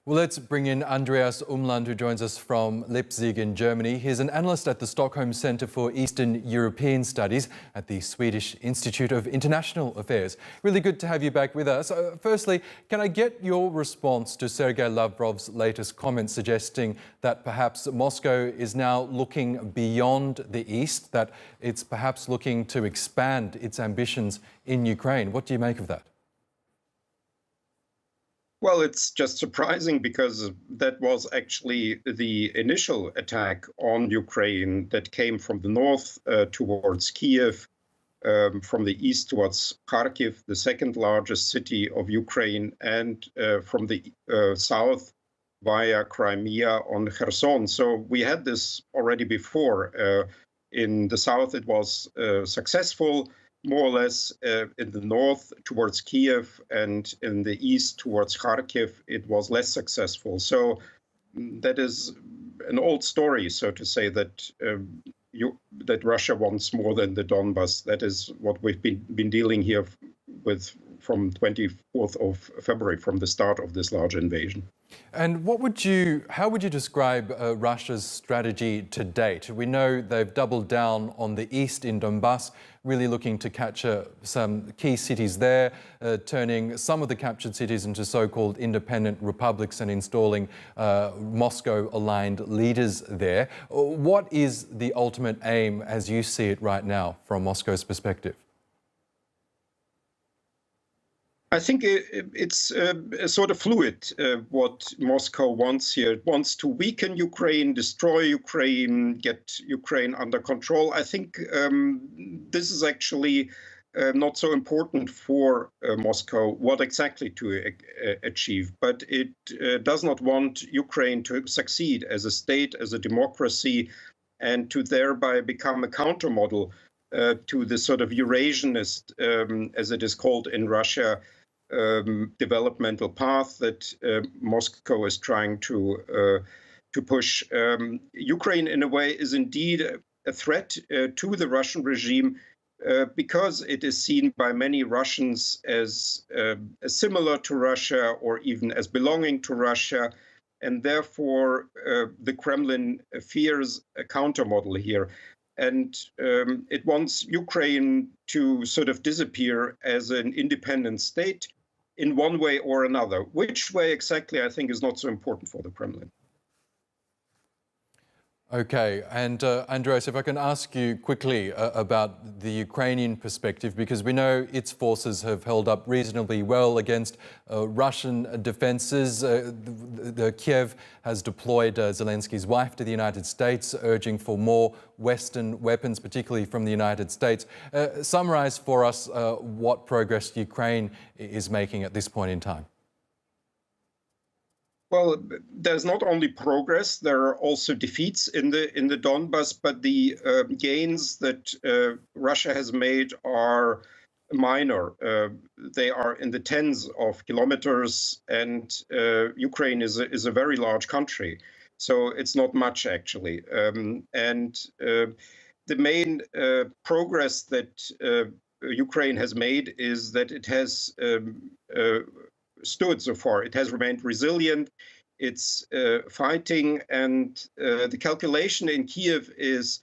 Well, let's bring in Andreas Umland, who joins us from Leipzig in Germany. He's an analyst at the Stockholm Centre for Eastern European Studies at the Swedish Institute of International Affairs. Really good to have you back with us. Firstly, can I get your response to Sergey Lavrov's latest comments suggesting that perhaps Moscow is now looking beyond the East, that it's perhaps looking to expand its ambitions in Ukraine? What do you make of that? Well, it's just surprising because that was actually the initial attack on Ukraine that came from the north towards Kiev, from the east towards Kharkiv, the second largest city of Ukraine, and from the south via Crimea on Kherson. So we had this already before. In the south, it was successful, more or less. In the north towards Kiev and in the east towards Kharkiv, it was less successful. So that is an old story, so to say, that that Russia wants more than the Donbass. That is what we've been dealing here with from 24th of February, from the start of this large invasion. And how would you describe Russia's strategy to date? We know they've doubled down on the east in Donbass, really looking to capture some key cities there, turning some of the captured cities into so-called independent republics and installing Moscow-aligned leaders there. What is the ultimate aim, as you see it right now, from Moscow's perspective? I think it's sort of fluid what Moscow wants here. It wants to weaken Ukraine, destroy Ukraine, get Ukraine under control. I think this is actually not so important for Moscow, what exactly to achieve. But it does not want Ukraine to succeed as a state, as a democracy, and to thereby become a countermodel to the sort of Eurasianist, as it is called in Russia, developmental path that Moscow is trying to push. Ukraine, in a way, is indeed a threat to the Russian regime because it is seen by many Russians as similar to Russia or even as belonging to Russia. And therefore, the Kremlin fears a countermodel here. And it wants Ukraine to sort of disappear as an independent state in one way or another. Which way exactly, I think, is not so important for the Kremlin. Okay, and Andreas, if I can ask you quickly about the Ukrainian perspective, because we know its forces have held up reasonably well against Russian defenses. Kiev has deployed Zelensky's wife to the United States, urging for more Western weapons, particularly from the United States. Summarize for us what progress Ukraine is making at this point in time. Well, there's not only progress, there are also defeats in the Donbass, but the gains that Russia has made are minor. They are in the tens of kilometers, and Ukraine is a very large country, so it's not much actually. The main progress that Ukraine has made is that it has stood so far. It has remained resilient. It's fighting, and the calculation in Kiev is,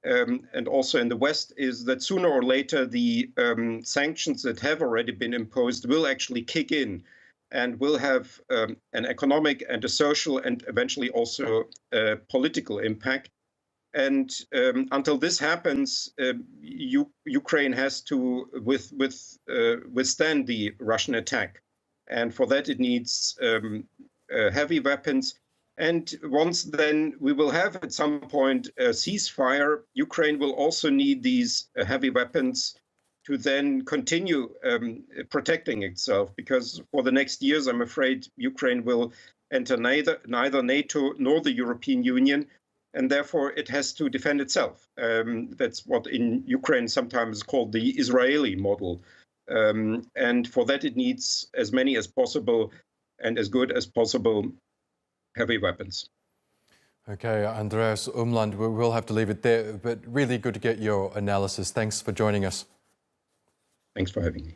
and also in the West, is that sooner or later the sanctions that have already been imposed will actually kick in and will have an economic and a social and eventually also a political impact. And until this happens, Ukraine has to withstand the Russian attack. And for that, it needs heavy weapons. And once then we will have at some point a ceasefire, Ukraine will also need these heavy weapons to then continue protecting itself. Because for the next years, I'm afraid Ukraine will enter neither NATO nor the European Union. And therefore, it has to defend itself. That's what in Ukraine sometimes is called the Israeli model. And for that, it needs as many as possible and as good as possible heavy weapons. Okay, Andreas Umland, we'll have to leave it there, but really good to get your analysis. Thanks for joining us. Thanks for having me.